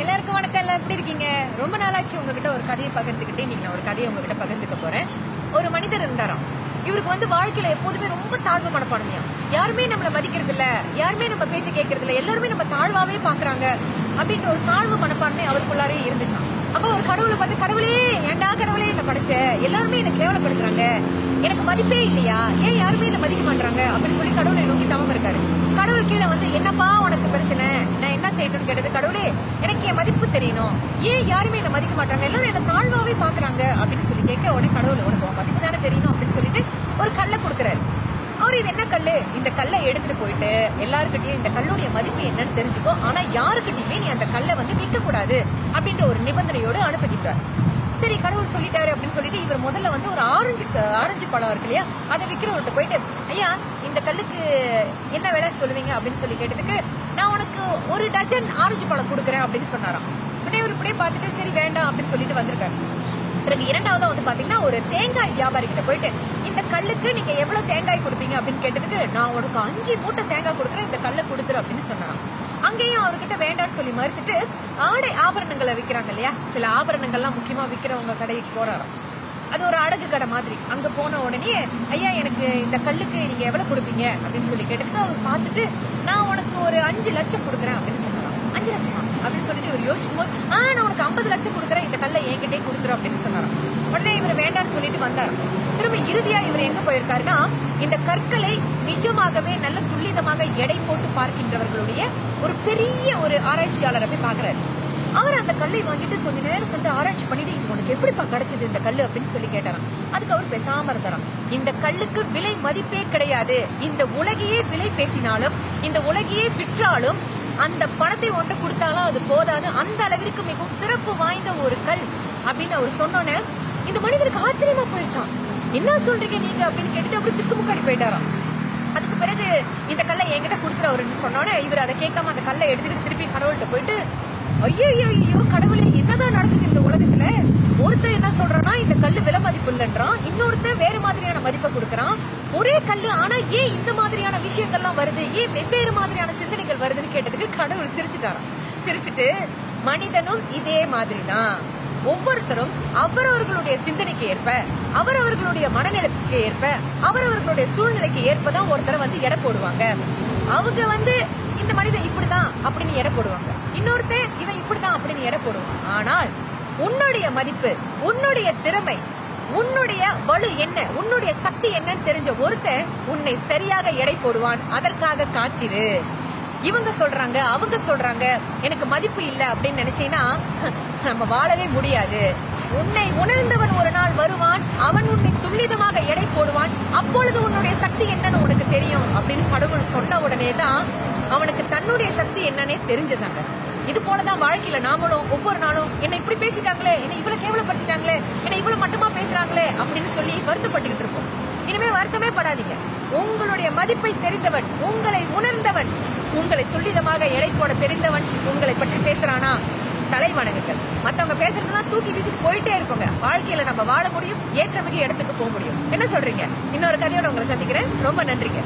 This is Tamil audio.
எல்லாருக்கும் வணக்கம். எல்லாம் எப்படி இருக்கீங்க? ரொம்ப நாளாச்சு உங்ககிட்ட ஒரு கதையை பகிர்ந்துக்கிட்டே நீங்க ஒரு கதையை உங்ககிட்ட பகிர்ந்துக்க போறேன். ஒரு மனிதர் இருந்தாராம். இவருக்கு வாழ்க்கையில எப்போதுமே ரொம்ப தாழ்வு மனப்பான்மையா, யாருமே நம்மள மதிக்கிறது இல்ல, யாருமே நம்ம பேச்சு கேட்கறது இல்ல, எல்லாருமே நம்ம தாழ்வாவே பாக்குறாங்க அப்படின்ற ஒரு தாழ்வு மனப்பான்மை அவருக்குள்ளாரே இருந்துச்சான். அப்ப ஒரு கடவுளை பார்த்து, கடவுளே ஏண்டா கடவுளே என்ன படைச்ச, எல்லாருமே என்ன கேவலப்படுத்துறாங்க, எனக்கு மதிப்பே இல்லையா, ஏன் யாருமே என்ன மதிக்க மாட்டாங்க அப்படின்னு சொல்லி கடவுளை நோக்கி தவம் இருக்காரு. கடவுள் கீழே என்னப்பா உனக்கு பிரச்சனை, நான் என்ன செய்யணும்னு கேட்டது, கடவுளே எனக்கு என் மதிப்பு தெரியணும், ஏன் யாருமே என்ன மதிக்க மாட்டாங்க, எல்லாரும் என்ன தாழ்வாவே பாக்குறாங்க அப்படின்னு சொல்லி கேட்க உடனே கடவுள் உனக்கு மதிப்பு தானே தெரியணும் அப்படின்னு சொல்லிட்டு ஒரு கல்லை கொடுக்குறாரு. அவர் இது என்ன கல்லு, இந்த கல்லை எடுத்துட்டு போயிட்டு எல்லாருக்கிட்டையும் இந்த கல்லுடைய மதிப்பு என்னன்னு தெரிஞ்சுக்கோ, ஆனா யாருக்கிட்டையுமே நீ அந்த கல்லை விற்க கூடாது அப்படின்ற ஒரு நிபந்தனையோடு அனுப்பிட்டார். சரி கடவுள் சொல்லிட்டாரு அப்படின்னு சொல்லிட்டு இவர் முதல்ல ஒரு ஆரஞ்சு பழம் இருக்கு இல்லையா, அதை விற்கிறவர்கிட்ட போயிட்டு, ஐயா இந்த கல்லுக்கு என்ன விலை சொல்லுவீங்க அப்படின்னு சொல்லி கேட்டதுக்கு, நான் உனக்கு ஒரு டஜன் ஆரஞ்சு பழம் கொடுக்குறேன் அப்படின்னு சொன்னாராம். உடனே ஒரு இப்படியே பார்த்துட்டு சரி வேண்டாம் அப்படின்னு சொல்லிட்டு வந்திருக்காரு. பிறகு இரண்டாவதா பாத்தீங்கன்னா ஒரு தேங்காய் வியாபாரி கிட்ட போயிட்டு, இந்த கல்லுக்கு நீங்க எவ்வளவு தேங்காய் கொடுப்பீங்க அப்படின்னு கேட்டதுக்கு, நான் உனக்கு 5 மூட்டை தேங்காய் கொடுக்குறேன், இந்த கல்லை கொடுத்துரு அப்படின்னு சொன்னாராம். அங்கேயும் அவர்கிட்ட வேண்டாம்னு சொல்லி மறுத்துட்டு ஆடை ஆபரணங்களை விற்கிறாங்க இல்லையா, சில ஆபரணங்கள்லாம் முக்கியமா விற்கிறவங்க கடைக்கு போறாராம். அது ஒரு அடகு கடை மாதிரி. அங்க போன உடனே, ஐயா எனக்கு இந்த கல்லுக்கு நீங்க எவ்வளவு கொடுப்பீங்க அப்படின்னு சொல்லி கேட்டதுக்கு அவர் பார்த்துட்டு, நான் உனக்கு ஒரு 5 லட்சம் கொடுக்குறேன் அப்படின்னு சொன்னாராம். 5 லட்சமா அப்படின்னு சொல்லிட்டு இவர் யோசிக்கும் போது, நான் உனக்கு 50 லட்சம் கொடுக்குறேன், இந்த கல்லை என்கிட்டே கொடுக்குறோம் அப்படின்னு சொன்னாராம். உடனே இவர் வேண்டாம்னு சொல்லிட்டு வந்தார். திரும்ப இறுதியா இவர் எங்க போயிருக்காருன்னா, இந்த கற்களை நிஜமாகவே நல்ல துல்லிதமாக எடை போட்டு பார்க்கின்றவர்களுடைய ஒரு பெரிய ஒரு ஆராய்ச்சியாளரை போய் பாக்குறாரு. அவர் அந்த கல்லை வாங்கிட்டு கொஞ்ச நேரம் சென்று ஆராய்ச்சி பண்ணிட்டு, இது உனக்கு எப்படிப்பா கிடைச்சது இந்த கல்லு அப்படின்னு சொல்லி கேட்டாராம். அதுக்கு அவர் பேசாம இருந்தாராம். இந்த கல்லுக்கு விலை மதிப்பே கிடையாது, இந்த உலகையே விலை பேசினாலும், இந்த உலகையே விற்றாலும், அந்த பணத்தை ஒன்று கொடுத்தாலும் அது போதாது, அந்த அளவிற்கு மிகவும் சிறப்பு வாய்ந்த ஒரு கல் அப்படின்னு அவர் சொன்னோன்னே இந்த மனிதருக்கு ஆச்சரியமா போயிடுச்சான். என்ன சொல்றீங்க நீங்க அப்படின்னு கேட்டுட்டு அப்படி திக்குமுக்காடி போயிட்டாராம். அதுக்கு பிறகு இந்த கல்லை என்கிட்ட கொடுக்குறவருன்னு சொன்னோன்னே இவர் அதை கேட்காம அந்த கல்லை எடுத்துக்கிட்டு திருப்பி கடவுள்கிட்ட போயிட்டு, ஐயோ கடவுளே என்னதான் நடக்குது இந்த உலகத்துல, ஒருத்தர் என்ன சொல்றான்னா இந்த கல்லு விலை மதிப்பு இல்லைன்றான், இன்னொருத்தர் வேற மாதிரியான மதிப்பை கொடுக்கறான், ஒரே கல்லு ஆனா ஏன் இந்த மாதிரியான விஷயங்கள்லாம் வருது, ஏன் வெவ்வேறு மாதிரியான சிந்தனைகள் வருதுன்னு கேட்டதுக்கு கடவுள் சிரிச்சுட்டாராம். சிரிச்சுட்டு, மனிதனும் இதே மாதிரிதான், ஒவ்வொருத்தரும் அவரவர்களுடைய சிந்தனைக்கு ஏற்ப, அவரவர்களுடைய மனநிலைக்கு ஏற்ப, அவரவர்களுடைய சூழ்நிலைக்கு ஏற்பதான் ஒருத்தரை எடை போடுவாங்க. அவங்க இந்த மனிதன் இப்படிதான் அப்படின்னு எடை போடுவாங்க, இன்னொருத்தன் இவன் இப்படிதான் அப்படின்னு எடை போடுவான். ஆனால் உன்னுடைய மதிப்பு, உன்னுடைய திறமை, உன்னுடைய வலு என்ன, உன்னுடைய சக்தி என்னன்னு தெரிஞ்ச ஒருத்தன் உன்னை சரியாக எடை போடுவான். அதற்காக காத்திரு. இவங்க சொல்றாங்க அவங்க சொல்றாங்க எனக்கு மதிப்பு இல்ல அப்படின்னு நினைச்சீங்கன்னா நம்ம வாழவே முடியாது. உன்னை உணர்ந்தவன் ஒரு நாள் வருவான், அவன் உன்னை துல்லிதமாக எடை போடுவான், அப்பொழுது உன்னுடைய சக்தி என்னன்னு உனக்கு தெரியும் அப்படின்னு கடவுள் சொன்ன உடனே தான் அவனுக்கு தன்னுடைய சக்தி என்னன்னே தெரிஞ்சதாங்க. இது போலதான் வாழ்க்கையில நாமளும் ஒவ்வொரு நாளும் என்னை இப்படி பேசிட்டாங்களே, என்னை இவ்வளவு கேவலப்படுத்திட்டாங்களே, என்னை இவ்வளவு மட்டுமா பேசுறாங்களே அப்படின்னு சொல்லி வருத்தப்பட்டுக்கிட்டு இருப்போம். இனிமே வருத்தமே படாதீங்க. உங்களுடைய மதிப்பை தெரிந்தவன், உங்களை உணர்ந்தவன், உங்களை துல்லிதமாக எடை போட தெரிந்தவன் உங்களை பற்றி பேசுறானா, தலை வணங்குங்கள். மத்தவங்க பேசுறதுலாம் தூக்கி வீசிட்டு போயிட்டே இருப்போங்க. வாழ்க்கையில நம்ம வாழ முடியும், ஏற்றமிகு இடத்துக்கு போக முடியும். என்ன சொல்றீங்க? இன்னொரு கதையோட உங்களை சந்திக்கிறேன். ரொம்ப நன்றிங்க.